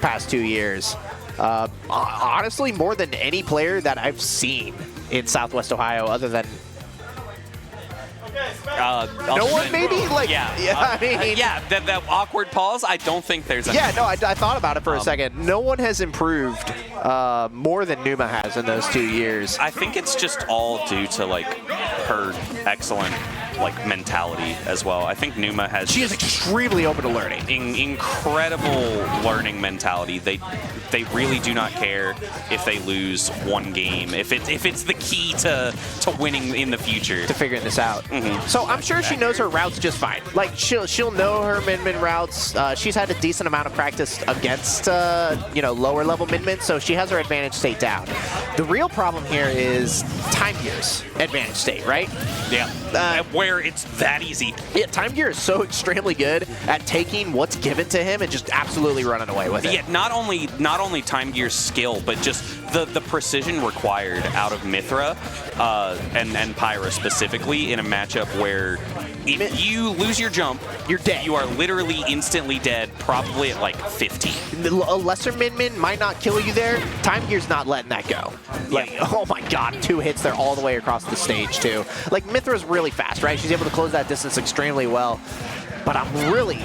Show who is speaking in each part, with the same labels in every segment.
Speaker 1: past 2 years. Honestly, more than any player that I've seen in Southwest Ohio, other than no one, maybe? Like,
Speaker 2: yeah,
Speaker 1: I mean,
Speaker 2: yeah, that awkward pause. I don't think there's any.
Speaker 1: Yeah, no, I thought about it for a second. No one has improved more than Pneuma has in those 2 years.
Speaker 2: I think it's just all due to like her excellent mentality as well. I think Pneuma has.
Speaker 1: She is extremely open to learning.
Speaker 2: Incredible learning mentality. They really do not care if they lose one game. If it's the key to winning in the future. To
Speaker 1: figuring this out. So I'm sure she knows her routes just fine. Like she'll know her min routes. She's had a decent amount of practice against lower level min, so she has her advantage state down. The real problem here is TimeGear's advantage state, right?
Speaker 2: Yeah. Where it's that easy.
Speaker 1: Yeah, TimeGear is so extremely good at taking what's given to him and just absolutely running away with it.
Speaker 2: Yeah, not only TimeGear's skill, but just the precision required out of Mythra and Pyra specifically in a matchup where if you lose your jump,
Speaker 1: you're dead.
Speaker 2: You are literally instantly dead, probably at like 15.
Speaker 1: A lesser min might not kill you there. TimeGear's not letting that go. Like, oh my god, 2 hits there all the way across the stage too. Like, Mythra's really fast, right? She's able to close that distance extremely well. But I'm really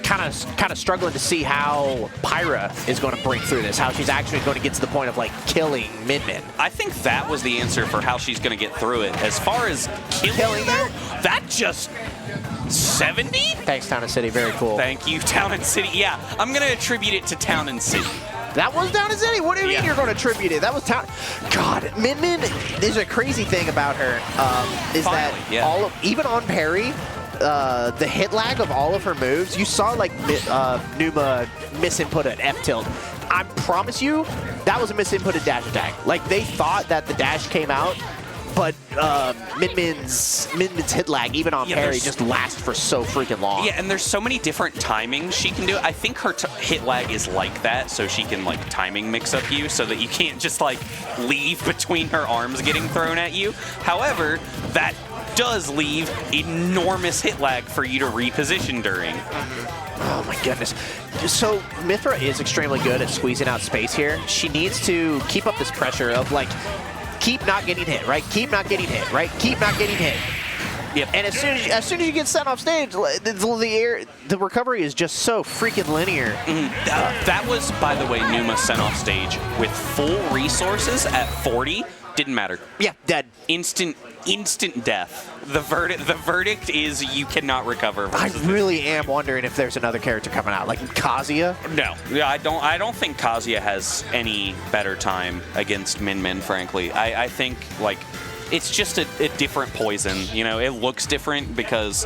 Speaker 1: kind of struggling to see how Pyra is going to break through this, how she's actually going to get to the point of like killing min.
Speaker 2: I think that was the answer for how she's going to get through it. As far as killing her, that just 70?
Speaker 1: Thanks, Town and City. Very cool.
Speaker 2: Thank you, Town and City. Yeah, I'm going to attribute it to Town and City.
Speaker 1: That was Town and City? What do you mean you're going to attribute it? That was Town. God, Min, there's a crazy thing about her is that even on parry, the hit lag of all of her moves, you saw like Pneuma misinput an F tilt. I promise you, that was a misinputted dash attack. Like, they thought that the dash came out, but Min-Min's hit lag, even on parry, just lasts for so freaking long.
Speaker 2: Yeah, and there's so many different timings she can do. I think her hit lag is like that, so she can like timing mix up you so that you can't just like leave between her arms getting thrown at you. However, that does leave enormous hit lag for you to reposition during.
Speaker 1: Oh my goodness. So Mythra is extremely good at squeezing out space here. She needs to keep up this pressure of like, keep not getting hit, right? Keep not getting hit, right? Keep not getting hit.
Speaker 2: Yep.
Speaker 1: And as soon as you get sent off stage, the recovery is just so freaking linear.
Speaker 2: That was, by the way, Pneuma sent off stage with full resources at 40. Didn't matter.
Speaker 1: Yeah, dead.
Speaker 2: Instant death. The verdict is you cannot recover.
Speaker 1: I really am wondering if there's another character coming out, like Kazuya.
Speaker 2: No, yeah, I don't think Kazuya has any better time against Min, frankly. I think like it's just a different poison. You know, it looks different because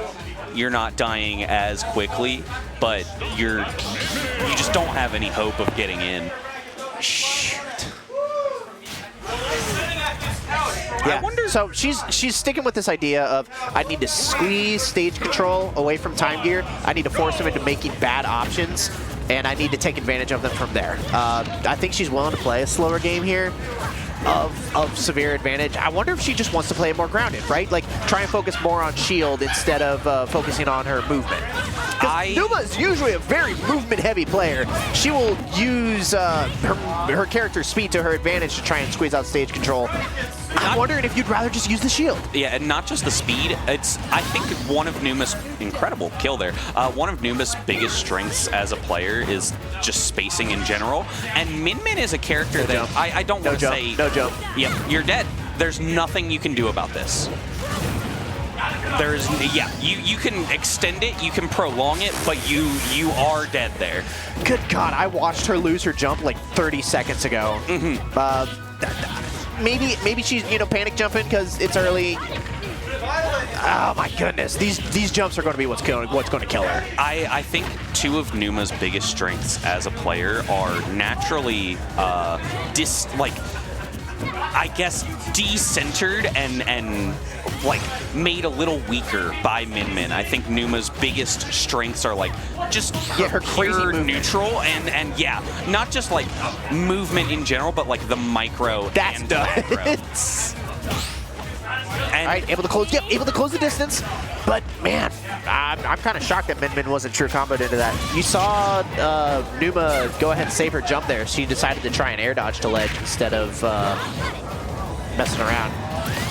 Speaker 2: you're not dying as quickly, but you just don't have any hope of getting in.
Speaker 1: Shoot. Yeah. I wonder. So she's sticking with this idea of I need to squeeze stage control away from TimeGear. I need to force him into making bad options, and I need to take advantage of them from there. I think she's willing to play a slower game here of severe advantage. I wonder if she just wants to play it more grounded, right? Like try and focus more on shield instead of focusing on her movement. Because Pneuma is usually a very movement-heavy player. She will use her character's speed to her advantage to try and squeeze out stage control. I'm wondering if you'd rather just use the shield. Yeah, and not just the speed. It's, I think, one of Pneuma's incredible kill there. One of Pneuma's biggest strengths as a player is just spacing in general. And Min is a character that I don't want to say. No jump. Yep, you're dead. There's nothing you can do about this. There's, you can extend it, you can prolong it, but you are dead there. Good God, I watched her lose her jump like 30 seconds ago. Maybe she's panic jumping because it's early. Oh my goodness, these jumps are going to be what's going to kill her. I think two of Pneuma's biggest strengths as a player are naturally I guess decentered and like made a little weaker by Min. I think Pneuma's biggest strengths are like just her crazy neutral and not just like movement in general, but like the micro. That's nuts.
Speaker 2: And
Speaker 1: all right, able to close. Yep, able to close the distance. But man, I'm kind of shocked that Min wasn't true comboed into that. You saw Pneuma go ahead and save her jump there. She decided to try an air dodge to ledge instead of messing around.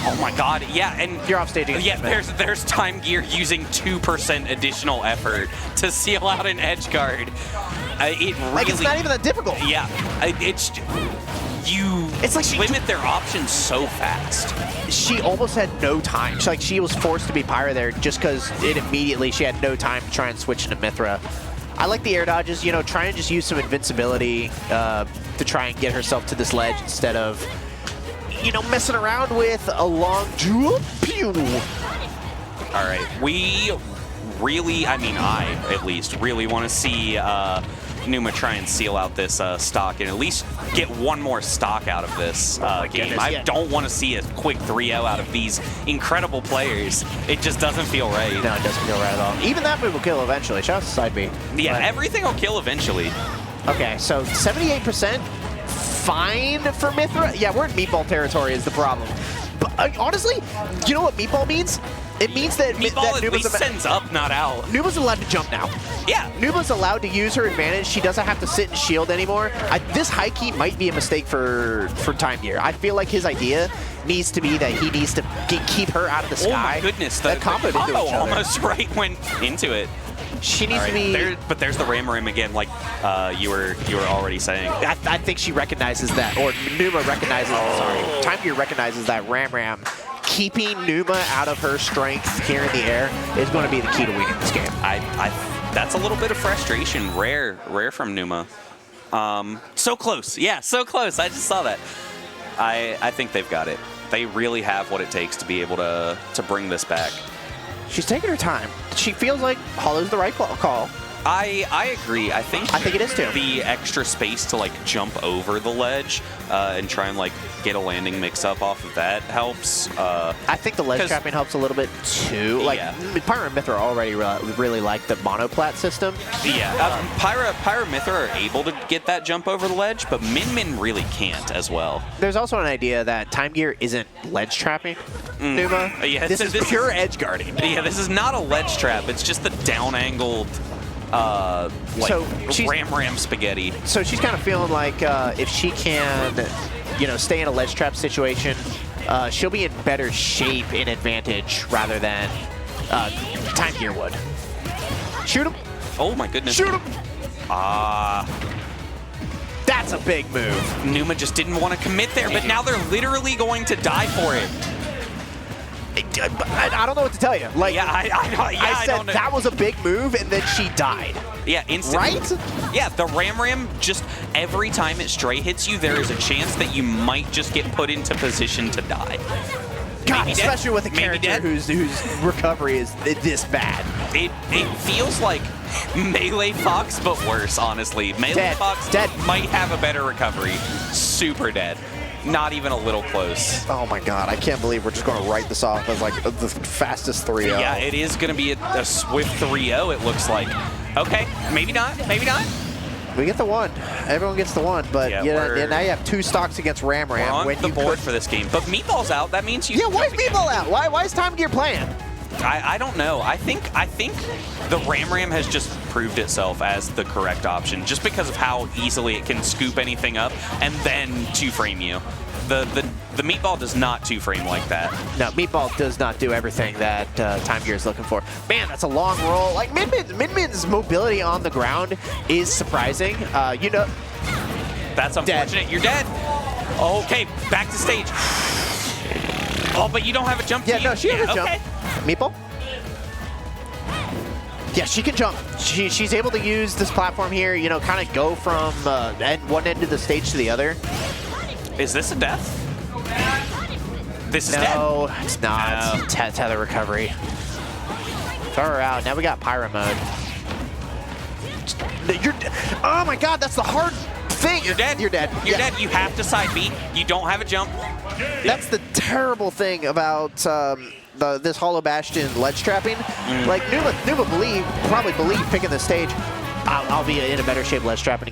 Speaker 2: Oh my God, yeah, and
Speaker 1: you're off stage again.
Speaker 2: Yeah, there's TimeGear using 2% additional effort to seal out an edge guard. It really,
Speaker 1: like, it's not even that difficult.
Speaker 2: Yeah, it's like she limit their options so fast.
Speaker 1: She almost had no time. She was forced to be Pyra there just because she had no time to try and switch into Mythra. I like the air dodges, you know, try and just use some invincibility to try and get herself to this ledge instead of, you know, messing around with a long jump. Pew.
Speaker 2: All right, we really, I mean, I at least really want to see Pneuma try and seal out this stock and at least get one more stock out of this game. I don't want to see a quick 3-0 out of these incredible players. It just doesn't feel right.
Speaker 1: No, it doesn't feel right at all. Even that move will kill eventually. Shout out to side B.
Speaker 2: Yeah, everything will kill eventually.
Speaker 1: Okay, so 78%. Fine for Mythra. Yeah, we're in meatball territory is the problem. But honestly, you know what meatball means? It means that
Speaker 2: Meatball at least sends up, not out.
Speaker 1: Pneuma's allowed to jump now.
Speaker 2: Yeah.
Speaker 1: Pneuma's allowed to use her advantage. She doesn't have to sit and shield anymore. This high key might be a mistake for TimeGear. I feel like his idea needs to be that he needs to keep her out of the sky.
Speaker 2: Oh my goodness, the combo almost went into it.
Speaker 1: She needs to be.
Speaker 2: But there's the Ram again, like you were already saying.
Speaker 1: I think she recognizes that, or Pneuma recognizes. Sorry, TimeGear recognizes that Ram. Keeping Pneuma out of her strength here in the air is going to be the key to winning this game.
Speaker 2: That's a little bit of frustration. Rare from Pneuma. So close. Yeah, so close. I just saw that. I think they've got it. They really have what it takes to be able to bring this back.
Speaker 1: She's taking her time. She feels like Hollow's the right call.
Speaker 2: I agree. I think
Speaker 1: it is too.
Speaker 2: The extra space to like jump over the ledge and try and like get a landing mix up off of that helps.
Speaker 1: I think the ledge trapping helps a little bit too. Like Pyra and Mythra already really like the monoplat system.
Speaker 2: Yeah, Pyra and Mythra are able to get that jump over the ledge, but Min really can't as well.
Speaker 1: There's also an idea that TimeGear isn't ledge trapping. Pneuma.
Speaker 2: Yeah,
Speaker 1: this is pure edge guarding.
Speaker 2: Yeah, this is not a ledge trap. It's just the down-angled ram spaghetti.
Speaker 1: So she's kind of feeling like if she can, you know, stay in a ledge trap situation, she'll be in better shape in advantage rather than TimeGear would. Shoot him!
Speaker 2: Oh my goodness!
Speaker 1: Shoot him! That's a big move.
Speaker 2: Pneuma just didn't want to commit there, but now they're literally going to die for it.
Speaker 1: I don't know what to tell you. Like, I said that was a big move, and then she died.
Speaker 2: Yeah, instantly.
Speaker 1: Right?
Speaker 2: Yeah, the Ram just every time it stray hits you, there is a chance that you might just get put into position to die.
Speaker 1: God, especially with a character whose recovery is this bad.
Speaker 2: It feels like Melee Fox, but worse, honestly. Melee Fox might have a better recovery. Super dead. Not even a little close.
Speaker 1: Oh my God, I can't believe we're just going to write this off as like the fastest 3-0.
Speaker 2: Yeah, it is going to be a swift 3-0, it looks like. Okay, maybe not, maybe not.
Speaker 1: We get the one. Everyone gets the one, but now you have 2 stocks against Ram.
Speaker 2: We're on the board for this game, but Meatball's out. That means you.
Speaker 1: Yeah, why is Meatball out? Why is TimeGear playing?
Speaker 2: I don't know. I think the Ram has just proved itself as the correct option, just because of how easily it can scoop anything up and then 2-frame you. The Meatball does not 2-frame like that.
Speaker 1: No, Meatball does not do everything that TimeGear is looking for. Man, that's a long roll. Like Min-Min's mobility on the ground is surprising. You know,
Speaker 2: that's unfortunate. You're dead. Okay, back to stage. Oh, but you don't have a jump.
Speaker 1: Yeah, no, she has a jump. Meatball? Yeah, she can jump. She's able to use this platform here, you know, kind of go from one end of the stage to the other.
Speaker 2: Is this a death? This is dead.
Speaker 1: No, it's not. No. Tether recovery. Throw her out. Now we got Pyra mode. Oh my God, that's the hard thing.
Speaker 2: You're dead.
Speaker 1: You're dead.
Speaker 2: You're dead. You have to side B. You don't have a jump.
Speaker 1: That's the terrible thing about this Hollow Bastion ledge trapping. Like Pneuma probably believe picking the stage, I'll be in a better shape ledge trapping against